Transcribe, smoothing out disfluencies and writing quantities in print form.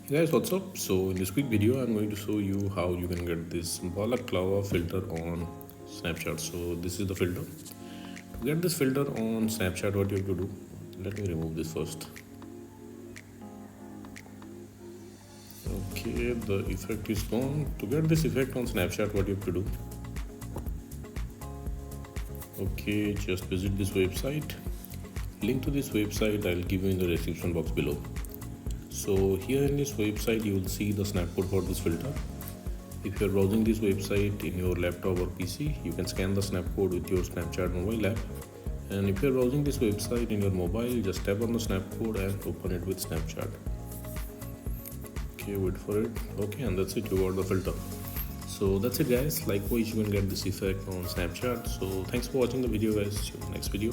Hey guys, what's up? So in this quick video I'm going to show you how you can get this Balaclava filter on Snapchat. So this is the filter. To get this filter on Snapchat, what you have to do, let me remove this first. Okay, the effect is gone. To get this effect on Snapchat, what you have to do, okay, just visit this website. Link to this website I'll give you in the description box below. So here in this website you will see the snap code for this filter. If you are browsing this website in your laptop or PC, you can scan the snap code with your Snapchat mobile app. And if you are browsing this website in your mobile, just tap on the snap code and open it with Snapchat. Okay, wait for it. Okay, and that's it, you got the filter. So that's it guys. Likewise, you can get this effect on Snapchat. So thanks for watching the video guys. See you in the next video.